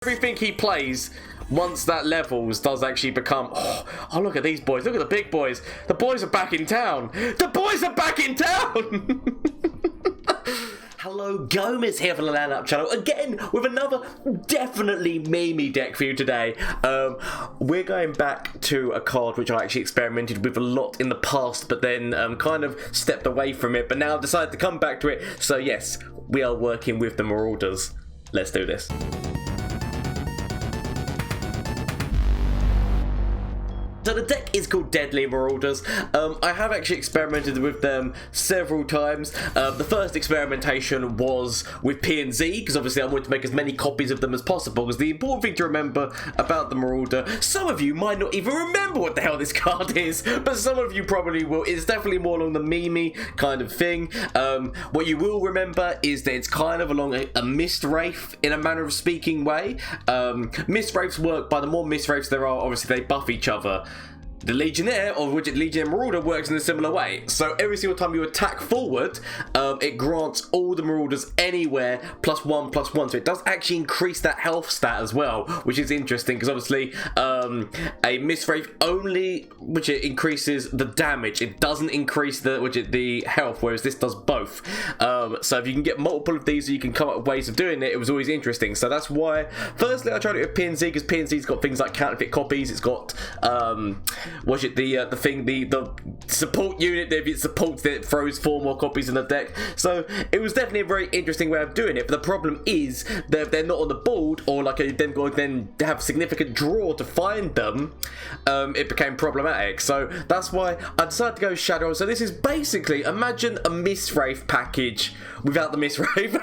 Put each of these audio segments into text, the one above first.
Everything he plays, once that levels, does actually become... Oh, look at these boys. Look at the big boys. The boys are back in town. The boys are back in town! Hello, Gomez here from the LAN Up channel, again with another definitely memey deck for you today. We're going back to a card which I actually experimented with a lot in the past, but then kind of stepped away from it, but now I've decided to come back to it. So yes, we are working with the Marauders. Let's do this. So the deck is called Deadly Marauders. I have actually experimented with them several times. The first experimentation was with P and Z, because obviously I wanted to make as many copies of them as possible, because the important thing to remember about the Marauder, some of you might not even remember what the hell this card is, but some of you probably will. It's definitely more along the memey kind of thing. What you will remember is that it's kind of along a Mist Wraith, in a manner of speaking way. Mist Wraiths work by the more Mist Wraiths there are, obviously they buff each other. The Legionnaire, or which Legion Marauder, works in a similar way. So every single time you attack forward, it grants all the Marauders anywhere +1/+1. So it does actually increase that health stat as well, which is interesting because obviously a Mist Wraith only, which it increases the damage. It doesn't increase the health, whereas this does both. So if you can get multiple of these, or you can come up with ways of doing it. It was always interesting. So that's why, firstly, I tried it with PNZ because PNZ's got things like counterfeit copies. It's got was it the support unit? If it supports it, it throws 4 more copies in the deck. So it was definitely a very interesting way of doing it. But the problem is that if they're not on the board, or like then have significant draw to find them, it became problematic. So that's why I decided to go Shadow. So this is basically, imagine a Mist Wraith package without the Mist Wraith.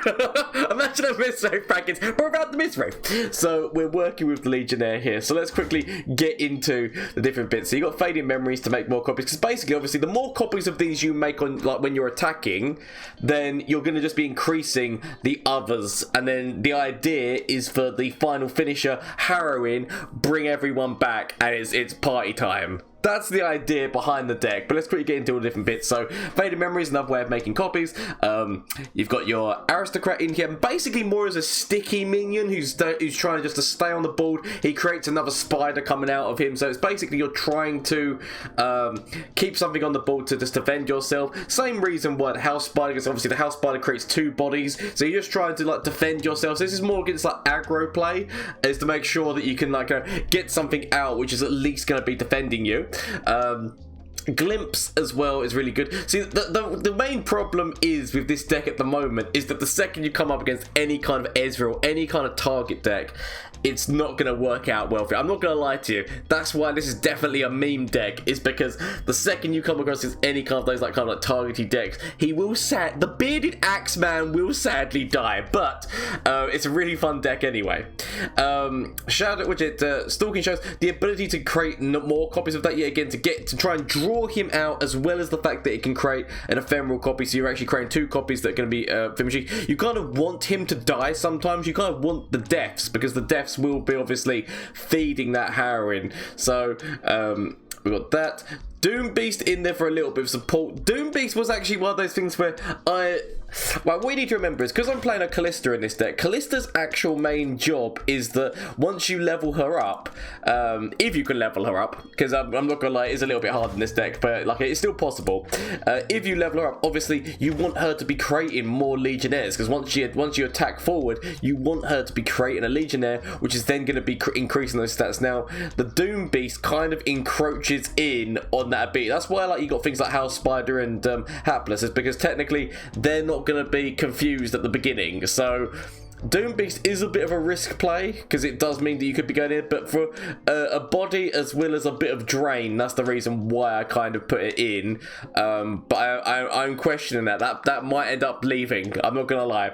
Imagine a Mist Wraith package, but without the Mist Wraith. So we're working with the Legionnaire here. So let's quickly get into the different bits. So you got Fading Memories to make more copies, because basically, obviously, the more copies of these you make on, like, when you're attacking, then you're going to just be increasing the others. And then the idea is for the final finisher, Harrowing, bring everyone back, and it's party time. That's the idea behind the deck, but let's quickly get into all the different bits. So, Faded Memory is another way of making copies. You've got your Aristocrat in here, basically more as a sticky minion who's trying just to stay on the board. He creates another spider coming out of him, so it's basically you're trying to keep something on the board to just defend yourself. Same reason why the House Spider, because obviously the House Spider creates 2 bodies, so you're just trying to like defend yourself. So this is more against like aggro play, is to make sure that you can like get something out which is at least going to be defending you. Glimpse as well is really good. See, the main problem is with this deck at the moment is that the second you come up against any kind of Ezreal, or any kind of target deck, it's not going to work out well for you. I'm not going to lie to you. That's why this is definitely a meme deck, is because the second you come across any kind of those like kind of like targety decks, he will the bearded Axeman will sadly die, but it's a really fun deck anyway. Shadow Widget, Stalking shows the ability to create more copies of that yet again, to try and draw him out, as well as the fact that it can create an ephemeral copy, so you're actually creating 2 copies that are going to be finishing. You kind of want him to die sometimes. You kind of want the deaths, because the deaths will be obviously feeding that Harrowing. So we've got that. Doom Beast in there for a little bit of support. Doom Beast was actually one of those things where what we need to remember is, because I'm playing a Callista in this deck, Callista's actual main job is that once you level her up, if you can level her up, because I'm not gonna lie, it's a little bit hard in this deck, but like it's still possible. If you level her up, obviously you want her to be creating more Legionnaires, because once you attack forward, you want her to be creating a Legionnaire, which is then going to be increasing those stats. Now, the Doom Beast kind of encroaches in on that a bit. That's why like you got things like House Spider and Hapless, is because technically they're not going to be confused at the beginning. So Doom Beast is a bit of a risk play, because it does mean that you could be going in, but for a body as well as a bit of drain, that's the reason why I kind of put it in. But I'm questioning that might end up leaving, I'm not gonna lie.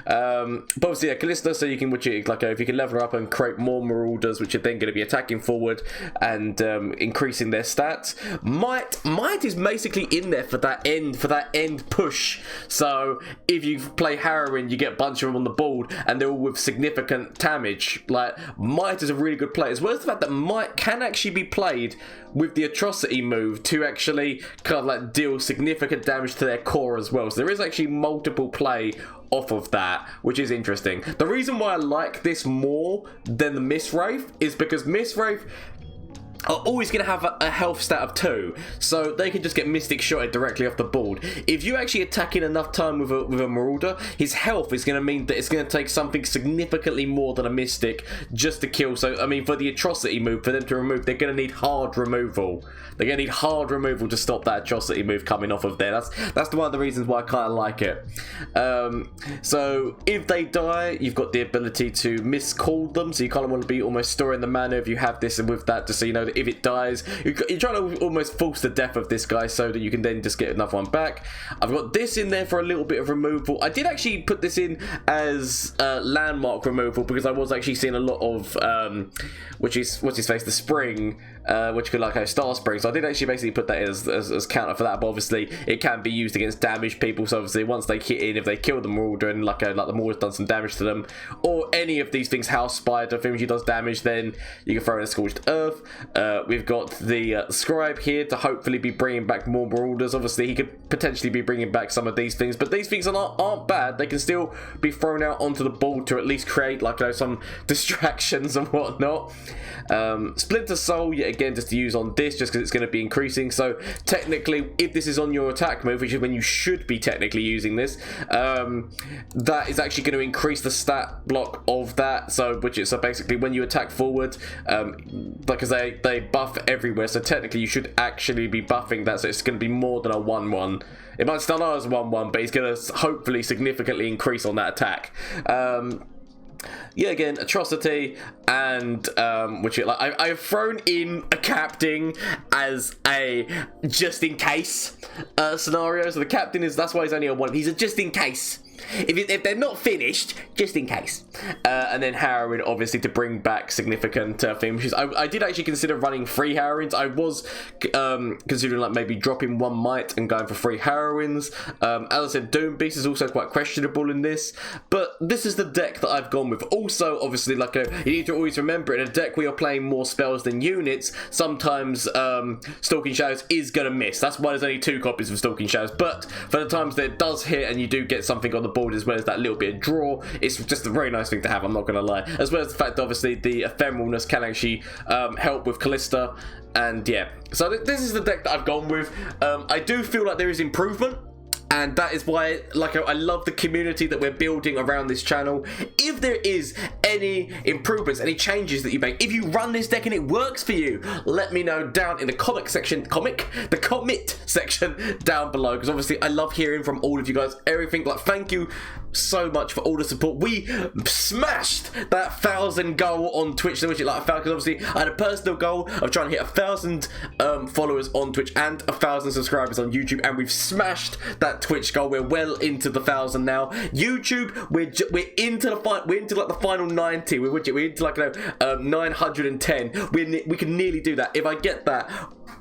But obviously, yeah, Callista, so you can, if you can level her up and create more Marauders, which are then going to be attacking forward and increasing their stats. Might is basically in there for that end push. So if you play Harrowing, you get a bunch of them on the board, board, and they're all with significant damage. Like, Might is a really good play, as well as the fact that Might can actually be played with the Atrocity move to actually kind of like deal significant damage to their core as well. So there is actually multiple play off of that, which is interesting. The reason why I like this more than the Miss Wraith is because Miss Wraith are always going to have a health stat of 2, so they can just get Mystic Shotted directly off the board. If you actually attack in enough time with a Marauder, his health is going to mean that it's going to take something significantly more than a Mystic just to kill. So, I mean, for the Atrocity move, for them to remove, they're going to need hard removal. They're going to need hard removal to stop that Atrocity move coming off of there. That's one of the reasons why I kind of like it. So, if they die, you've got the ability to miscall them, so you kind of want to be almost storing the mana if you have this, and with that, just so you know that if it dies, you're trying to almost force the death of this guy so that you can then just get another one back. I've got this in there for a little bit of removal. I did actually put this in as landmark removal because I was actually seeing a lot of what's his face, the Spring, which could like a Star Spring. So I did actually basically put that as counter for that, but obviously it can be used against damaged people. So obviously once they hit in, if they kill the Marauder and like the Marauder's done some damage to them, or any of these things, House Spider, things she does damage, then you can throw in a Scorched Earth. We've got the Scribe here to hopefully be bringing back more Marauders. Obviously, he could potentially be bringing back some of these things, but these things aren't bad. They can still be thrown out onto the board to at least create like some distractions and whatnot. Splinter Soul, yet again, just to use on this, just because it's going to be increasing. So technically, if this is on your attack move, which is when you should be technically using this, that is actually going to increase the stat block of that. So basically when you attack forward, because they buff everywhere, so technically you should actually be buffing that, so it's going to be more than a 1-1. It might start out as 1-1, but it's going to hopefully significantly increase on that attack. Yeah, again, Atrocity, and I've thrown in a Captain as a just in case scenario. So the Captain that's why he's only on 1. He's a just in case. If they're not finished, just in case. And then Harrowing, obviously, to bring back significant finishes. I did actually consider running 3 Harrowings. I was considering like maybe dropping 1 Might and going for 3 Harrowings. As I said, Doom Beast is also quite questionable in this, but this is the deck that I've gone with. Also, obviously, you need to always remember, in a deck where you're playing more spells than units, sometimes Stalking Shadows is going to miss. That's why there's only 2 copies of Stalking Shadows, but for the times that it does hit and you do get something on the board as well as that little bit of draw, it's just a very nice thing to have, I'm not going to lie. As well as the fact that obviously the ephemeralness can actually help with Callista, and yeah. So this is the deck that I've gone with. I do feel like there is improvement, and that is why, I love the community that we're building around this channel. If there is any improvements, any changes that you make, if you run this deck and it works for you, let me know down in the comment section down below, because obviously I love hearing from all of you guys, everything. Thank you so much for all the support. We smashed that 1,000 goal on Twitch, which because obviously I had a personal goal of trying to hit 1,000 followers on Twitch and 1,000 subscribers on YouTube, and we've smashed that Twitch goal. We're well into the 1,000 now. YouTube, we're into the final 90. We're into 910. We can nearly do that. If I get that,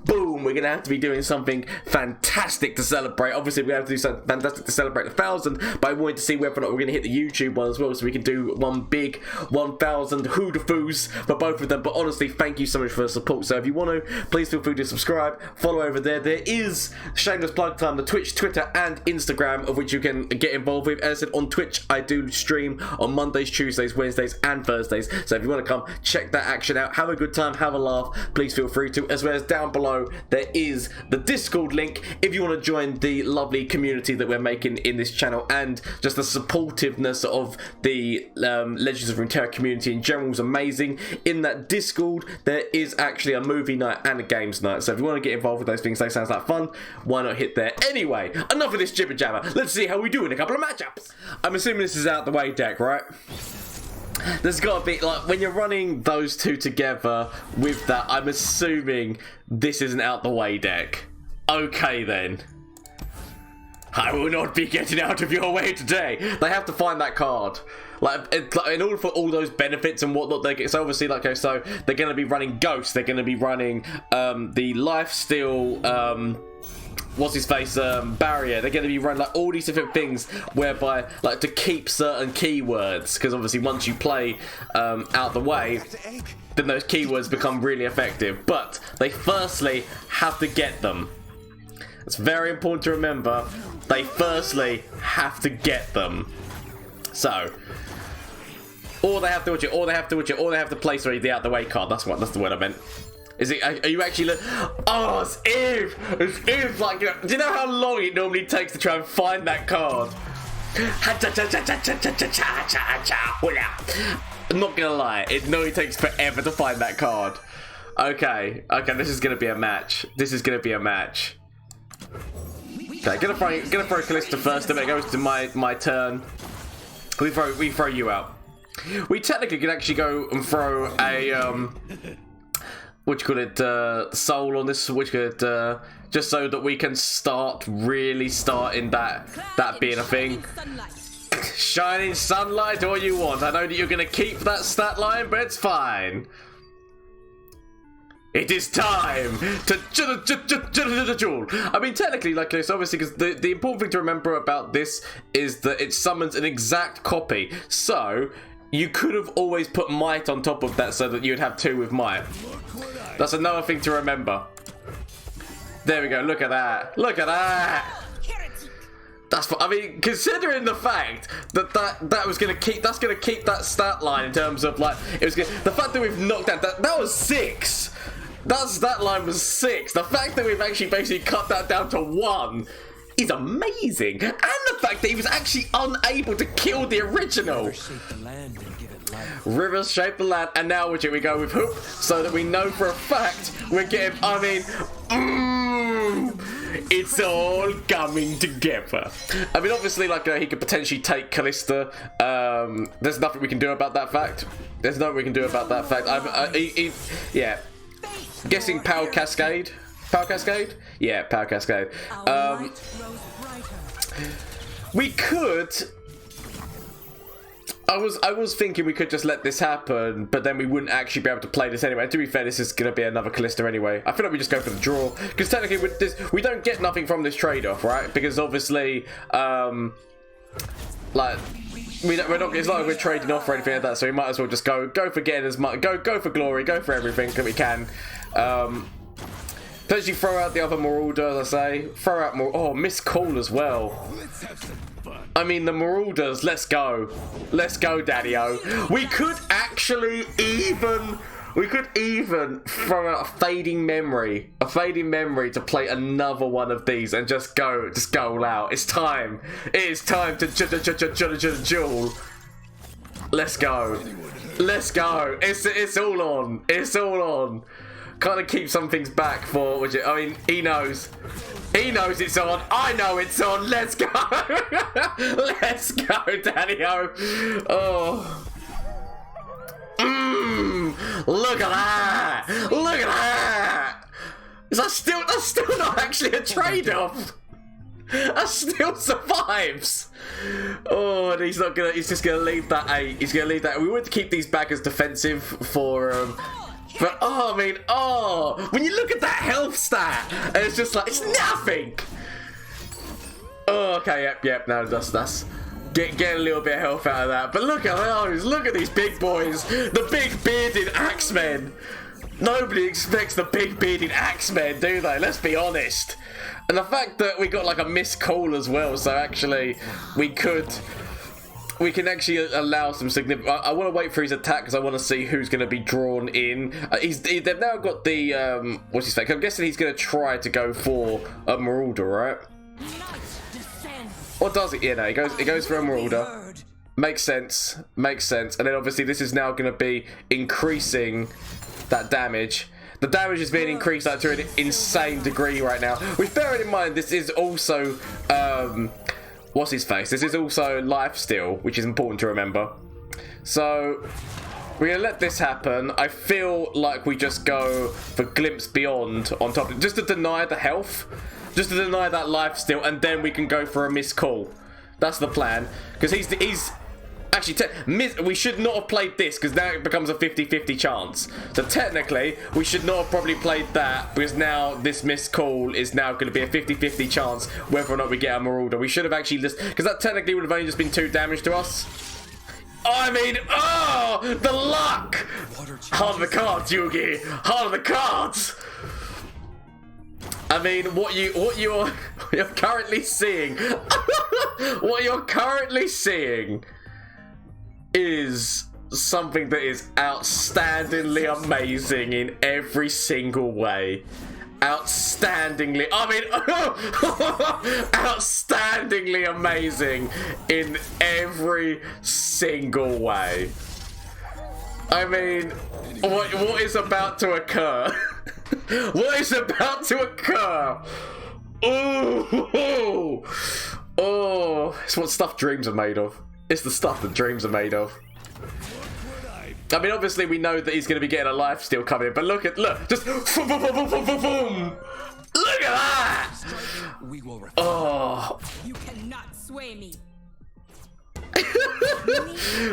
boom, we're gonna have to be doing something fantastic to celebrate. Obviously we have to do something fantastic to celebrate the 1,000, but I wanted to see whether or not we're gonna hit the YouTube one as well, so we can do one big 1,000 hoodafoos for both of them. But honestly, thank you so much for the support. So if you want to, please feel free to subscribe, follow over there. There is shameless plug time, the Twitch, Twitter and Instagram, of which you can get involved with. As I said, on Twitch I do stream on Mondays, Tuesdays, Wednesdays and Thursdays, so if you want to come check that action out, have a good time, have a laugh, please feel free to. As well as down below there is the Discord link if you want to join the lovely community that we're making in this channel, and just the supportiveness of the Legends of Runeterra community in general is amazing. In that Discord there is actually a movie night and a games night, so if you want to get involved with those things, that sounds like fun, why not hit there? Anyway, enough of this jibber jabber, let's see how we do in a couple of matchups. I'm assuming this is out the way deck, right? There's got to be, when you're running those two together with that, I'm assuming this is an out the way deck. Okay then. I will not be getting out of your way today. They have to find that card. In order for all those benefits and whatnot, they get. So obviously, so they're going to be running Ghost. They're going to be running the Lifesteal what's his face barrier. They're going to be running like all these different things whereby like to keep certain keywords, because obviously once you play out the way, then those keywords become really effective. But they firstly have to get them. It's very important to remember. They firstly have to get them. So or they have to watch it, or they have to watch it, or they have to play, sorry, the out the way card. That's the word I meant. Is it? Are you actually? Oh, it's if. It's if. Like, do you know how long it normally takes to try and find that card? I'm not gonna lie. It normally takes forever to find that card. Okay. Okay. This is gonna be a match. This is gonna be a match. Okay. Gonna throw Callista first. Then it goes to my turn. We throw you out. We technically could actually go and throw a what you call it, soul on this, which could just so that we can really start in that being a thing. Shining sunlight, all you want. I know that you're gonna keep that stat line, but it's fine. It is time to duel. I mean, technically, like this, obviously, because the important thing to remember about this is that it summons an exact copy. So you could have always put might on top of that so that you'd have 2 with might. That's another thing to remember. There we go. Look at that. Look at that. That's. I mean, considering the fact that was gonna keep. That's gonna keep that stat line in terms of like it was. The fact that we've knocked out that was 6. That stat line was 6. The fact that we've actually basically cut that down to 1 is amazing, and the fact that he was actually unable to kill the original. Rivers shape the land, and now we go with Hoop, so that we know for a fact we're getting. I mean, it's all coming together. I mean, obviously, like he could potentially take Callista. There's nothing we can do about that fact. There's nothing we can do about that fact. Yeah. Guessing Power Cascade. Power Cascade? Yeah, Power Cascade. We could. I was thinking we could just let this happen, but then we wouldn't actually be able to play this anyway. And to be fair, this is going to be another Callista anyway. I feel like we just go for the draw, because technically with this, we don't get nothing from this trade-off, right? Because obviously, like we're not. It's not like we're trading off or anything like that. So we might as well just go for getting as much. Go for glory. Go for everything that we can. Potentially throw out the other Marauders, I say. Throw out more. Oh, Miss Call as well. I mean, the Marauders, let's go. Let's go, Daddy-O. We could actually even throw out a fading memory to play another one of these and just go all out. It's time. It is time to duel. Let's go. Let's go. It's all on. It's all on. Kind of keep some things back for, I mean, he knows. He knows it's on. I know it's on. Let's go. Let's go, Daddy-O. Oh. Look at that. Look at that. That's still not actually a trade-off. That still survives. Oh, and he's just gonna leave that 8. He's gonna leave that. We would keep these back as defensive for but oh, I mean, when you look at that health stat, and it's just like, it's nothing. Oh, okay, yep, no, that's get a little bit of health out of that. But look at those, look at these big boys, the big bearded axemen. Nobody expects the big bearded axemen, do they? Let's be honest. And the fact that we got like a missed call as well, so actually we can actually allow some significant. I want to wait for his attack because I want to see who's going to be drawn in. They've now got the what's his name? I'm guessing he's going to try to go for a Marauder, right? Or does it? Yeah, no, he goes for a Marauder. Makes sense. Makes sense. And then obviously this is now going to be increasing that damage. The damage is being increased like, to an insane degree right now. Which, bearing in mind, this is also what's his face? This is also lifesteal, which is important to remember. So we're gonna let this happen. I feel like we just go for Glimpse Beyond on top, just to deny the health, just to deny that lifesteal, and then we can go for a missed call. That's the plan, because Actually, we should not have played this because now it becomes a 50-50 chance. So technically, we should not have probably played that because now this missed call is now going to be a 50-50 chance whether or not we get a Marauder. We should have actually just... Because that technically would have only just been 2 damage to us. I mean, oh, the luck! Heart of the cards, Yugi. Heart of the cards. I mean, what you're currently seeing, what you're currently seeing is something that is outstandingly amazing in every single way. Outstandingly, I mean, outstandingly amazing in every single way. I mean, what is about to occur? What is about to occur? Oh, oh, it's what stuff dreams are made of. It's the stuff that dreams are made of. I mean, obviously we know that he's going to be getting a life steal coming in, but look, just boom, boom, boom, boom, boom, boom. Look at that! Oh. You cannot sway me.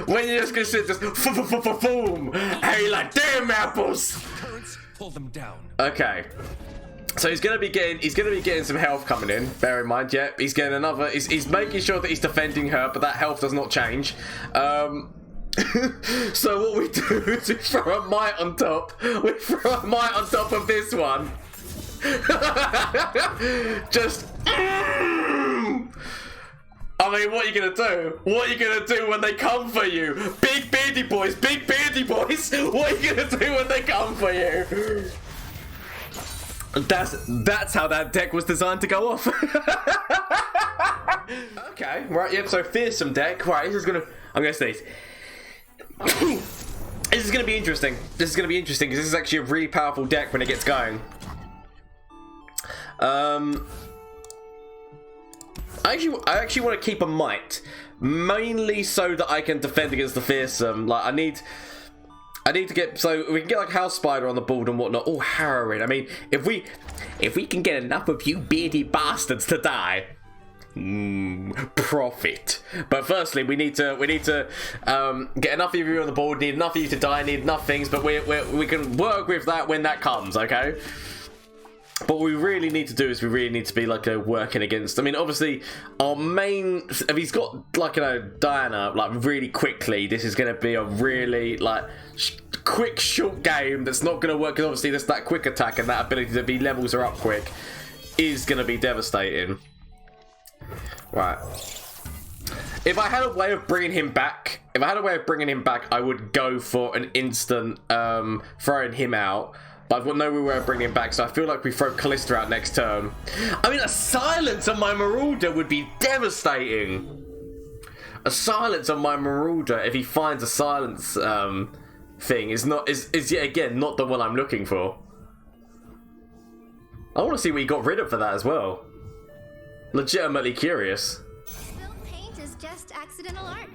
When you're just going to sit just boom, and you're like, damn apples! Pull them down. Okay. So he's gonna be getting some health coming in. Bear in mind, yeah, he's getting another. He's making sure that he's defending her, but that health does not change. So what we do is we throw a might on top. We throw a might on top of this one. Just. I mean, what are you gonna do? What are you gonna do when they come for you? Big beardy boys, big beardy boys. What are you gonna do when they come for you? That's how that deck was designed to go off. Okay, right, yep, so fearsome deck. Right, this is gonna... I'm gonna say this is gonna be interesting. This is gonna be interesting because this is actually a really powerful deck when it gets going. I actually want to keep a might, mainly so that I can defend against the fearsome. Like, I need to get, so we can get like House Spider on the board and whatnot. Oh, harrowing. I mean, if we can get enough of you beardy bastards to die, profit. But firstly, we need to get enough of you on the board. Need enough of you to die. Need enough things. But we can work with that when that comes. Okay. But what we really need to do is we really need to be like working against. I mean, obviously, our main. If he's got like Diana like really quickly, this is going to be a really like quick short game that's not going to work. Because obviously, there's that quick attack and that ability to be levels are up quick is going to be devastating. Right. If I had a way of bringing him back, I would go for an instant throwing him out. But I've got no way of bringing him back, so I feel like we throw Callista out next turn. I mean, a silence on my Marauder would be devastating. A silence on my Marauder, if he finds a silence thing, is yet again not the one I'm looking for. I want to see what he got rid of for that as well. Legitimately curious. Spilled paint is just accidental art.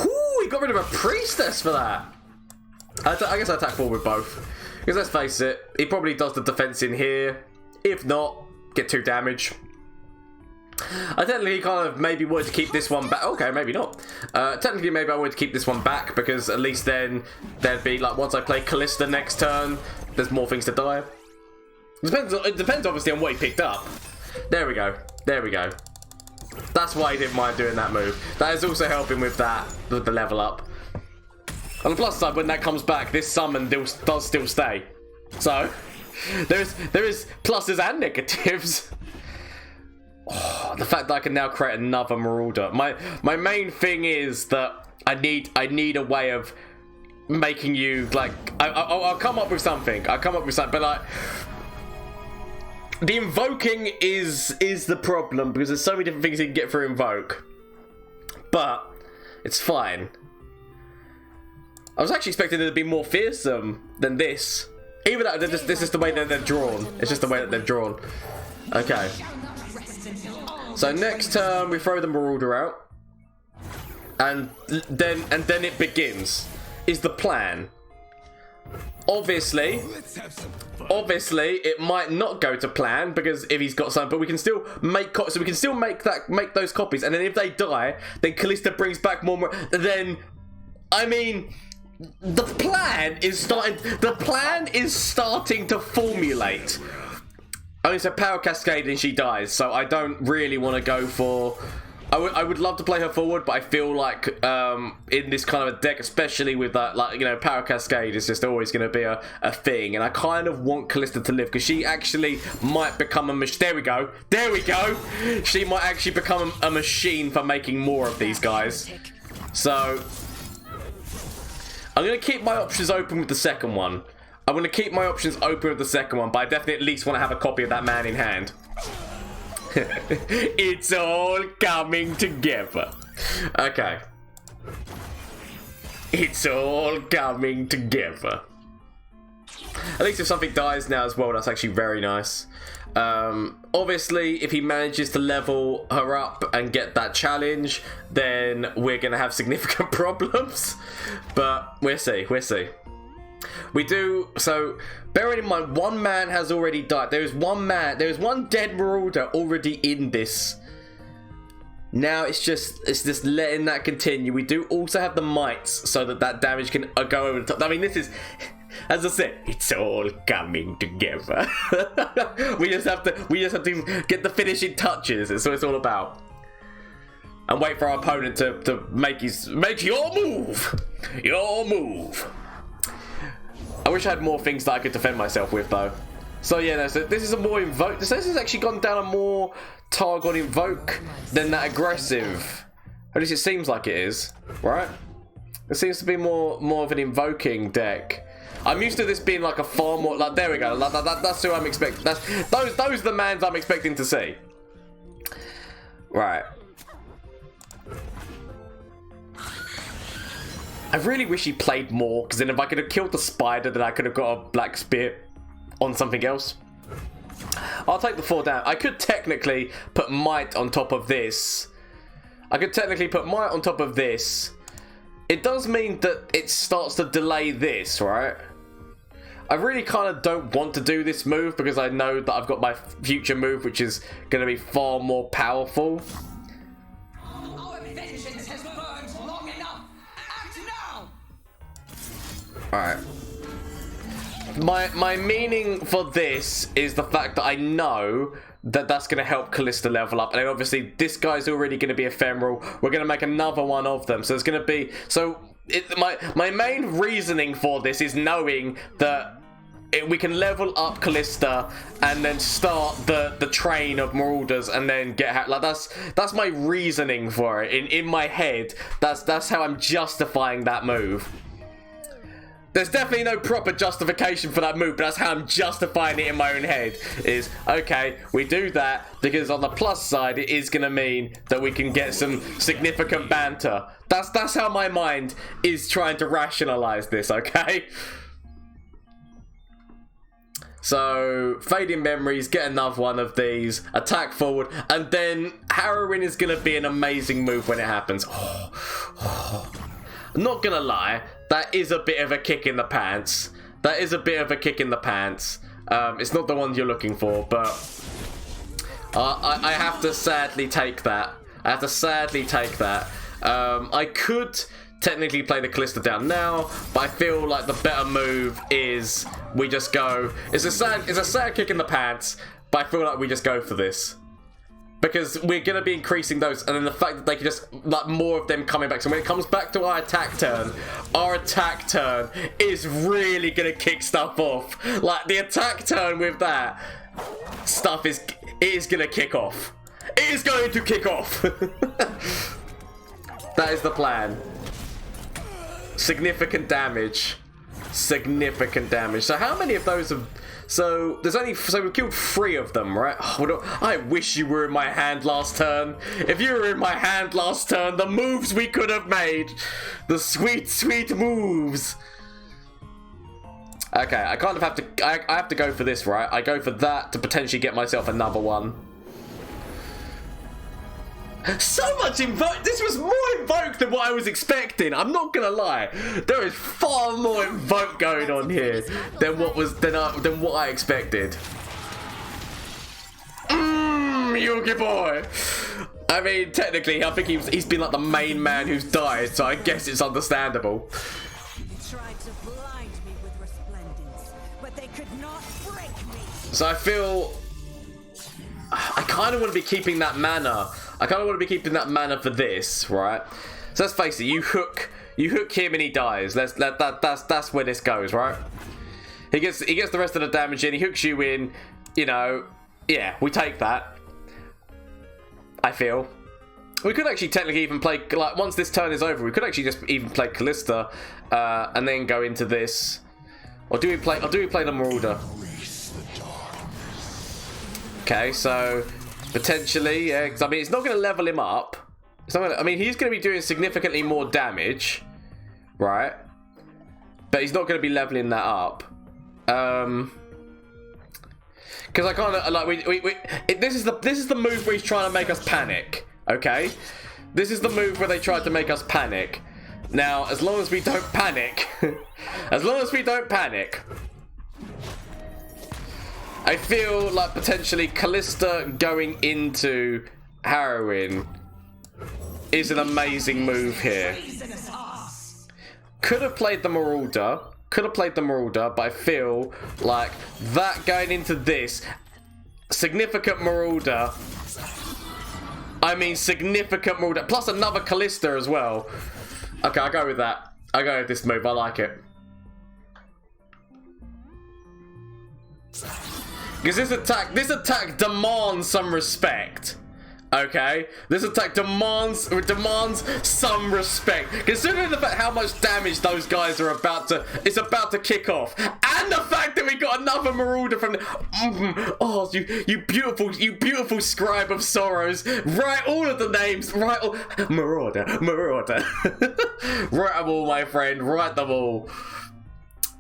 Ooh, he got rid of a priestess for that. I guess I attack forward with both. Because let's face it, he probably does the defense in here. If not, get 2 damage. I technically kind of maybe wanted to keep this one back. Okay, maybe not. Technically, maybe I wanted to keep this one back because at least then there'd be like once I play Callista next turn, there's more things to die. It depends obviously on what he picked up. There we go. There we go. That's why he didn't mind doing that move. That is also helping with that, with the level up. On the plus side, when that comes back, this summon does still stay. So, there is pluses and negatives. Oh, the fact that I can now create another Marauder. My main thing is that I need a way of making you like I'll come up with something. But like the invoking is the problem because there's so many different things you can get for invoke. But it's fine. I was actually expecting it to be more fearsome than this. Even though this is the way that they're drawn. It's just the way that they're drawn. Okay. So next turn we throw the Marauder out. And then it begins. Is the plan. Obviously, it might not go to plan because if he's got some, but we can still make make those copies, and then if they die, then Callista brings back more. Then, I mean, the plan is starting. The plan is starting to formulate. I mean, it's a power cascade and she dies, so I don't really want to go for... I would love to play her forward, but I feel like in this kind of a deck, especially with that, like, you know, power cascade is just always going to be a thing, and I kind of want Callista to live because she actually might become a machine. There we go. She might actually become a machine for making more of these guys. So I'm going to keep my options open with the second one. I'm going to keep my options open with the second one, but I definitely at least want to have a copy of that man in hand. It's all coming together. Okay. It's all coming together. At least if something dies now as well, that's actually very nice. Obviously, if he manages to level her up and get that challenge, then we're going to have significant problems. But we'll see. We do, so bearing in mind one man has already died. There is one dead Marauder already in this. Now it's just letting that continue. We do also have the mites so that damage can go over the top. I mean, this is, as I said, it's all coming together. we just have to get the finishing touches. That's what it's all about. And wait for our opponent to make your move. I wish I had more things that I could defend myself with, though. So yeah, no, so this is a more invoke. This has actually gone down a more Targon invoke than that aggressive. At least it seems like it is, right? It seems to be more of an invoking deck. I'm used to this being like a far more like. There we go. Like, that's who I'm expecting. Those are the mans I'm expecting to see. Right. I really wish he played more, because then if I could have killed the spider, then I could have got a black spear on something else. I'll take the 4 down. I could technically put might on top of this. It does mean that it starts to delay this, right? I really kind of don't want to do this move, because I know that I've got my future move, which is going to be far more powerful. Alright. My meaning for this is the fact that I know that that's going to help Callista level up. And then obviously this guy's already going to be ephemeral. We're going to make another one of them. So it's going to be... So my main reasoning for this is knowing that we can level up Callista and then start the train of Marauders and then get... Like that's my reasoning for it. In my head, that's how I'm justifying that move. There's definitely no proper justification for that move, but that's how I'm justifying it in my own head. Is, okay, we do that because on the plus side, it is going to mean that we can get some significant banter. That's how my mind is trying to rationalize this, okay? So, Fading Memories, get another one of these, attack forward, and then Harrowing is going to be an amazing move when it happens. I'm not going to lie. That is a bit of a kick in the pants. It's not the one you're looking for, but I have to sadly take that. I could technically play the Callista down now, but I feel like the better move is we just go. It's a sad kick in the pants, but I feel like we just go for this. Because we're going to be increasing those, and then the fact that they can just, like, more of them coming back. So when it comes back to our attack turn is really going to kick stuff off. Like, the attack turn with that stuff is going to kick off. It is going to kick off. That is the plan. Significant damage. So how many of those have... So we've killed 3 of them, right? Oh, I wish you were in my hand last turn. If you were in my hand last turn, the moves we could have made. The sweet, sweet moves. Okay, I kind of have to... I have to go for this, right? I go for that to potentially get myself another one. So much invoke. This was more invoke than what I was expecting. I'm not gonna lie. There is far more invoke going on here than what I expected. Yugi boy. I mean, technically, I think he's been like the main man who's died, so I guess it's understandable. Tried to blind me with resplendence, but they could not break me. So I feel I kind of want to be keeping that mana. I kind of want to be keeping that mana for this, right? So let's face it. You hook him and he dies. That's where this goes, right? He gets the rest of the damage in. He hooks you in. You know, yeah, we take that. I feel we could actually technically even play, like, once this turn is over, we could actually just even play Callista and then go into this. Or do we play the Marauder? Okay, so potentially, yeah, because I mean, it's not going to level him up. It's not gonna, I mean, he's going to be doing significantly more damage, right? But he's not going to be leveling that up. Because I kind of like this is the move where he's trying to make us panic. Okay, this is the move where they tried to make us panic. Now, as long as we don't panic, I feel like potentially Callista going into Harrowing is an amazing move here. Could have played the Marauder. But I feel like that going into this significant Marauder. I mean, significant Marauder plus another Callista as well. Okay, I'll go with that. I'll go with this move. I like it. Because this attack demands some respect. Okay, this attack demands some respect, considering the fact how much damage those guys are about to kick off, and the fact that we got another Marauder from oh, you beautiful scribe of sorrows, write all of the names, write all Marauder write them all, my friend, write them all.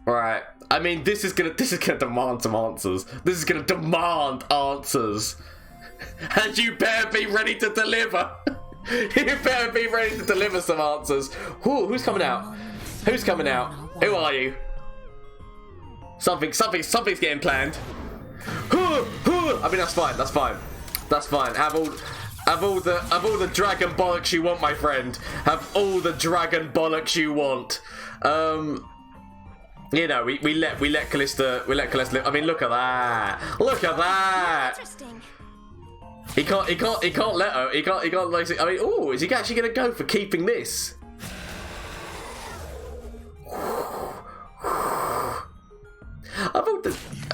Right, I mean, this is gonna demand some answers. This is gonna demand answers. And you better be ready to deliver. You better be ready to deliver some answers. Ooh, who's coming out? Who's coming out? Who are you? Something's getting planned. I mean, that's fine. Have all the dragon bollocks you want, my friend. Have all the dragon bollocks you want. You know, we let Callista live. I mean, look at that. Interesting. He can't let her. He can't like. I mean, oh, is he actually gonna go for keeping this?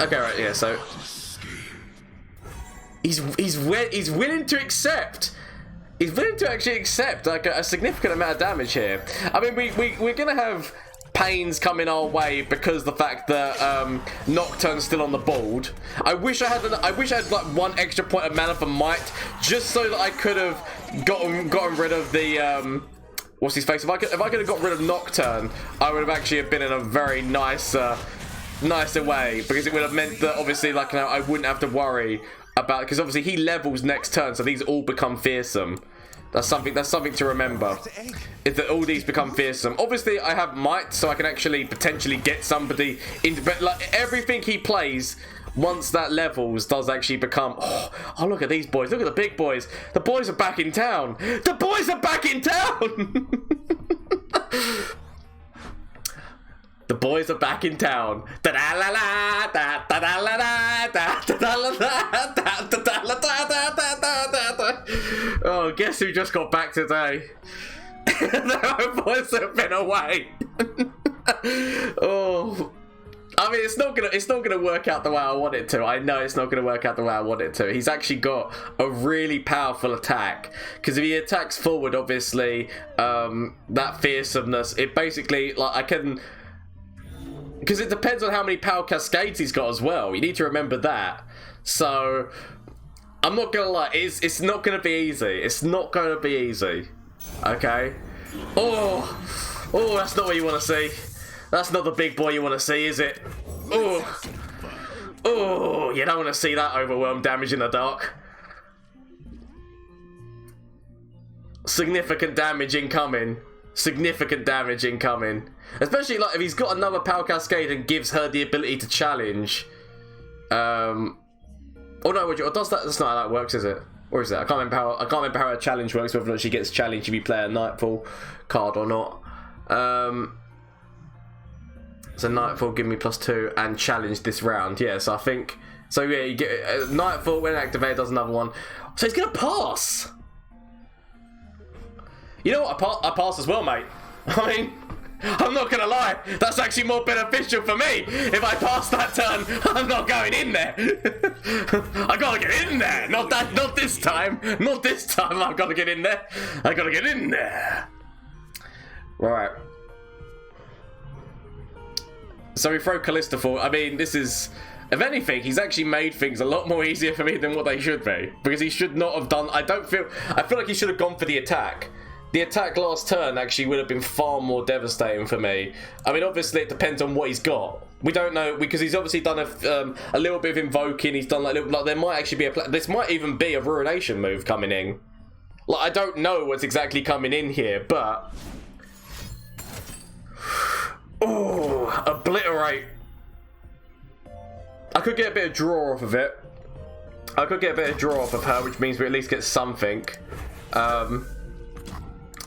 Okay, right, yeah. So he's willing to accept. He's willing to actually accept like a significant amount of damage here. I mean, we're gonna have pains coming our way because the fact that Nocturne's still on the board. I wish I had like one extra point of mana for Might, just so that I could have gotten rid of the what's his face. If I could have got rid of Nocturne, I would have actually been in a very nicer way, because it would have meant that obviously, like, you know, I wouldn't have to worry about, because obviously he levels next turn, so these all become fearsome. That's something to remember. Is that all these become fearsome. Obviously, I have Might, so I can actually potentially get somebody into. But like everything he plays, once that levels, does actually become. Oh, look at these boys! Look at the big boys! The boys are back in town! The boys are back in town! The boys are back in town. Oh, guess who just got back today? The boys have been away. Oh, I mean, it's not gonna work out the way I want it to. I know it's not gonna work out the way I want it to. He's actually got a really powerful attack, because if he attacks forward, obviously, that fearsomeness, it basically, like, I can. Because it depends on how many power cascades he's got as well. You need to remember that. So, I'm not gonna lie, it's not gonna be easy. It's not gonna be easy. Okay? Oh, that's not what you want to see. That's not the big boy you want to see, is it? Oh, you don't want to see that overwhelm damage in the dark. significant damage incoming. Significant damage incoming. Especially like if he's got another power cascade and gives her the ability to challenge. Oh no, does that? That's not how that works, is it? Or is it? I can't remember how a challenge works. Whether or not she gets challenged if you play a Nightfall card or not. So Nightfall give me +2 and challenge this round. Yeah, so I think so. Yeah, you get Nightfall when activated does another one. So he's gonna pass. You know what? I pass as well, mate. I mean, I'm not gonna lie. That's actually more beneficial for me. If I pass that turn, I'm not going in there. I gotta get in there. Not this time. Not this time. I've gotta get in there. I gotta get in there. Right. So we throw Callista for. I mean, this is. If anything, he's actually made things a lot more easier for me than what they should be. Because he should not have done. I feel like he should have gone for the attack. The attack last turn actually would have been far more devastating for me. I mean, obviously it depends on what he's got. We don't know because he's obviously done a little bit of invoking. He's done like there might actually be this might even be a ruination move coming in. Like I don't know what's exactly coming in here, but oh, obliterate. I could get a bit of draw off of it. I could get a bit of draw off of her, which means we at least get something.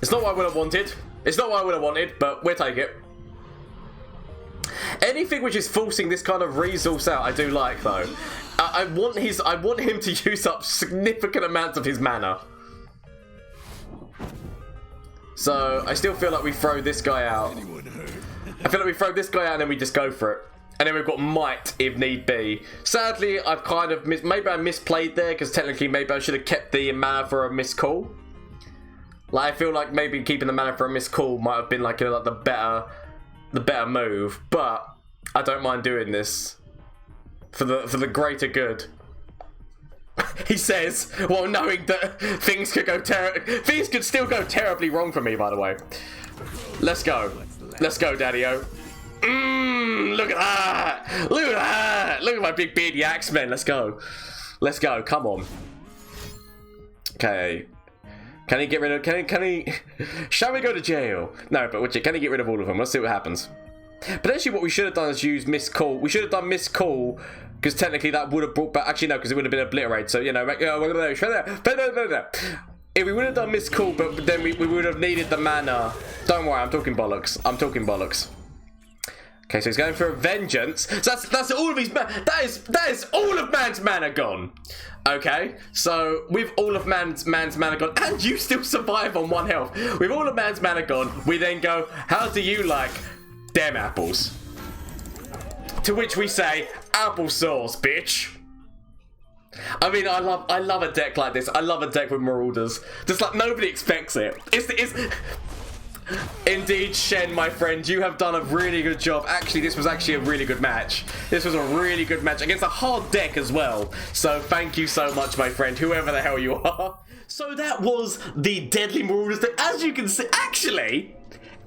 It's not what I would have wanted. It's not what I would have wanted, but we'll take it. Anything which is forcing this kind of resource out, I do like though. I want him to use up significant amounts of his mana. So I still feel like we throw this guy out. I feel like we throw this guy out and then we just go for it. And then we've got Might if need be. Sadly, I've kind of maybe I misplayed there because technically maybe I should have kept the mana for a missed call. Like I feel like maybe keeping the mana for a missed call might have been like, you know, like the better move, but I don't mind doing this for the greater good. He says, while knowing that things could still go terribly wrong for me. By the way, let's go, Daddy-O. Look at that! Look at that! Look at my big beardy axemen. Let's go. Come on. Okay. Can he get rid of? Can he? Shall we go to jail? No, but can he get rid of all of them? Let's see what happens. Potentially, what we should have done is use Miss Call. We should have done Miss Call because technically that would have brought back. Actually, no, because it would have been obliterated. So you know, if we would have done Miss Call, but then we would have needed the mana. Don't worry, I'm talking bollocks. Okay, so he's going for a vengeance. So that's all of his mana. That is all of man's mana gone. Okay, so with all of man's mana gone, and you still survive on 1 health. With all of man's mana gone, we then go, how do you like them apples? To which we say, applesauce, bitch. I mean, I love a deck like this. I love a deck with Marauders. Just like nobody expects it. It's Indeed, Shen, my friend, you have done a really good job. Actually, this was actually a really good match. This was a really good match against a hard deck as well. So thank you so much, my friend, whoever the hell you are. So that was the Deadly Marauders deck. As you can see, actually,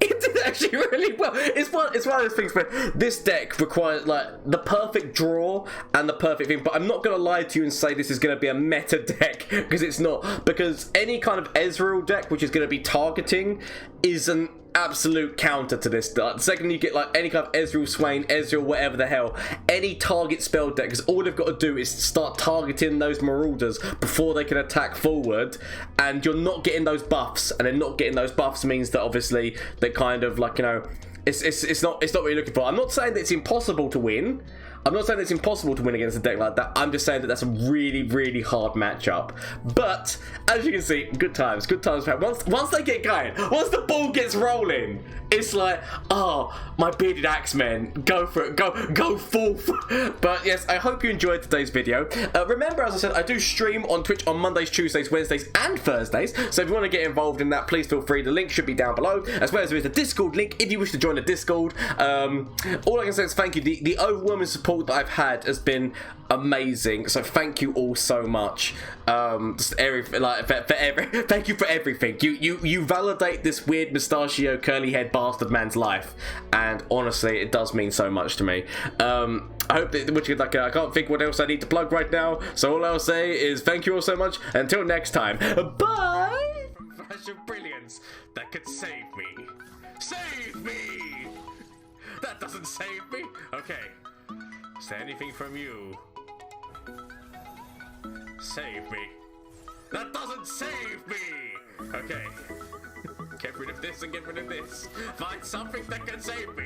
it did actually really well. It's one of those things where this deck requires like the perfect draw and the perfect thing, but I'm not going to lie to you and say this is going to be a meta deck, because it's not. Because any kind of Ezreal deck which is going to be targeting is an absolute counter to this. The second you get like any kind of Ezreal Swain, Ezreal whatever the hell, any target spell deck, because all they've got to do is start targeting those Marauders before they can attack forward, and you're not getting those buffs, and then not getting those buffs means that obviously they kind of like, you know, it's not what you're looking for. I'm not saying that it's impossible to win. I'm not saying it's impossible to win against a deck like that. I'm just saying that that's a really, really hard matchup. But as you can see, good times. Once they get going, once the ball gets rolling, it's like, oh, my bearded axemen, go for it, go forth. But yes, I hope you enjoyed today's video. Remember, as I said, I do stream on Twitch on Mondays, Tuesdays, Wednesdays, and Thursdays. So if you want to get involved in that, please feel free. The link should be down below, as well as there is a Discord link if you wish to join the Discord. All I can say is thank you. The overwhelming support that I've had has been amazing, so thank you all so much. Just thank you for everything. You validate this weird mustachio curly head bastard man's life, and honestly it does mean so much to me. I hope that I can't think what else I need to plug right now, so all I'll say is thank you all so much. Until next time, bye. flash of brilliance that could save me. Save me! That doesn't save me. Okay. Is there anything from you? Save me. That doesn't save me! Okay. Get rid of this and get rid of this. Find something that can save me.